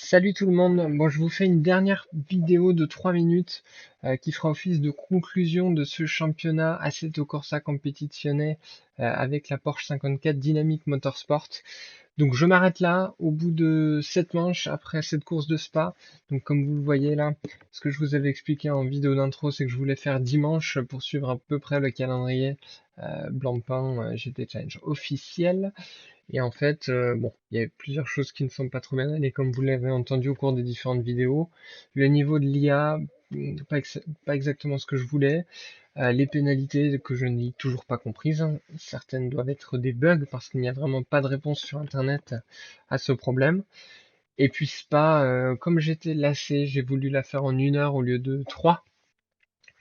Salut tout le monde, bon je vous fais une dernière vidéo de 3 minutes qui fera office de conclusion de ce championnat Assetto Corsa Competizione avec la Porsche 54 Dynamic Motorsport. Donc je m'arrête là au bout de cette manche après cette course de Spa. Donc comme vous le voyez là, ce que je vous avais expliqué en vidéo d'intro, c'est que je voulais faire dimanche pour suivre à peu près le calendrier Blancpain GT Challenge officiel. Et en fait, bon, il y a plusieurs choses qui ne sont pas trop bien allées, comme vous l'avez entendu au cours des différentes vidéos. Le niveau de l'IA, pas exactement ce que je voulais. Les pénalités que je n'ai toujours pas comprises, hein. Certaines doivent être des bugs parce qu'il n'y a vraiment pas de réponse sur Internet à ce problème. Et puis Spa, comme j'étais lassé, j'ai voulu la faire en 1 heure au lieu de 3.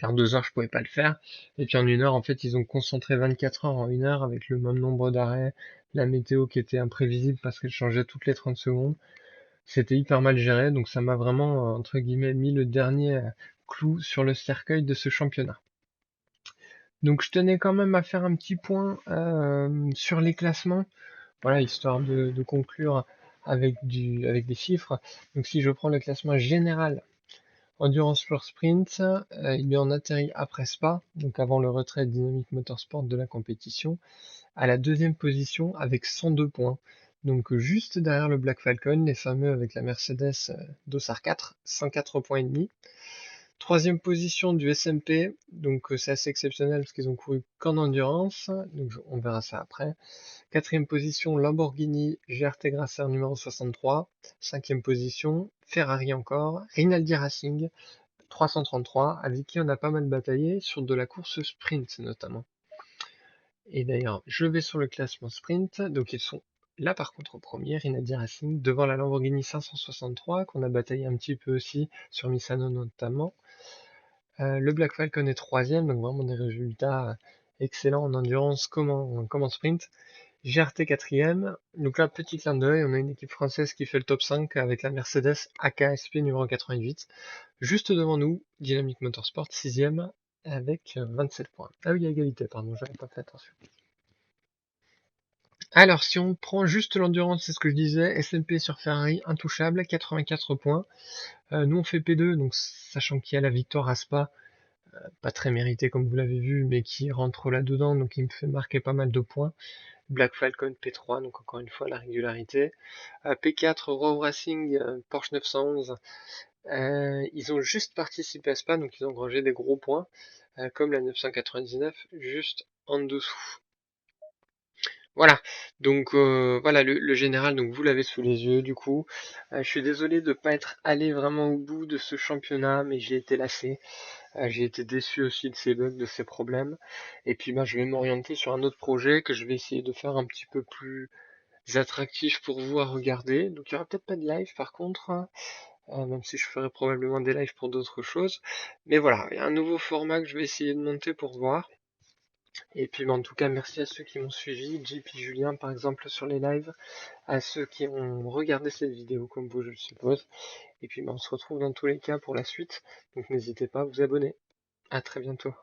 Car 2 heures, je pouvais pas le faire. Et puis en 1 heure, en fait, ils ont concentré 24 heures en 1 heure avec le même nombre d'arrêts, la météo qui était imprévisible parce qu'elle changeait toutes les 30 secondes. C'était hyper mal géré, donc ça m'a vraiment, entre guillemets, mis le dernier clou sur le cercueil de ce championnat. Donc je tenais quand même à faire un petit point sur les classements, voilà, histoire de conclure avec des chiffres. Donc si je prends le classement général Endurance Pure Sprint, il en atterrit après Spa, donc avant le retrait de Dynamic Motorsport de la compétition, à la deuxième position avec 102 points. Donc juste derrière le Black Falcon, les fameux avec la Mercedes Dossard 4, 104 points et demi. Troisième position du SMP, donc c'est assez exceptionnel parce qu'ils ont couru qu'en endurance, donc on verra ça après. Quatrième position, Lamborghini GRT Grasser numéro 63. Cinquième position, Ferrari encore, Rinaldi Racing 333, avec qui on a pas mal bataillé sur de la course sprint notamment. Et d'ailleurs, je vais sur le classement sprint, donc ils sont là par contre au premier, Rinaldi Racing, devant la Lamborghini 563, qu'on a bataillé un petit peu aussi sur Misano notamment. Le Black Falcon est troisième, donc vraiment des résultats excellents en endurance comme en sprint. GRT quatrième, donc là petit clin d'œil, on a une équipe française qui fait le top 5 avec la Mercedes AKSP numéro 88. Juste devant nous, Dynamic Motorsport sixième avec 27 points. Ah oui, il y a égalité, pardon, j'avais pas fait attention. Alors, si on prend juste l'endurance, c'est ce que je disais, SMP sur Ferrari, intouchable, 84 points. Nous, on fait P2, donc sachant qu'il y a la victoire à Spa, pas très méritée comme vous l'avez vu, mais qui rentre là-dedans, donc il me fait marquer pas mal de points. Black Falcon P3, donc encore une fois la régularité. P4, Raw Racing, Porsche 911. Ils ont juste participé à Spa, donc ils ont engrangé des gros points, comme la 999, juste en dessous. Voilà, donc voilà le général, donc vous l'avez sous les yeux du coup. Je suis désolé de ne pas être allé vraiment au bout de ce championnat, mais j'ai été lassé. J'ai été déçu aussi de ces bugs, de ces problèmes. Et puis je vais m'orienter sur un autre projet que je vais essayer de faire un petit peu plus attractif pour vous à regarder. Donc il y aura peut-être pas de live par contre, hein, même si je ferai probablement des lives pour d'autres choses. Mais voilà, il y a un nouveau format que je vais essayer de monter pour voir. Et puis en tout cas, merci à ceux qui m'ont suivi, JP Julien par exemple sur les lives, à ceux qui ont regardé cette vidéo comme vous je le suppose. Et puis on se retrouve dans tous les cas pour la suite, donc n'hésitez pas à vous abonner. À très bientôt.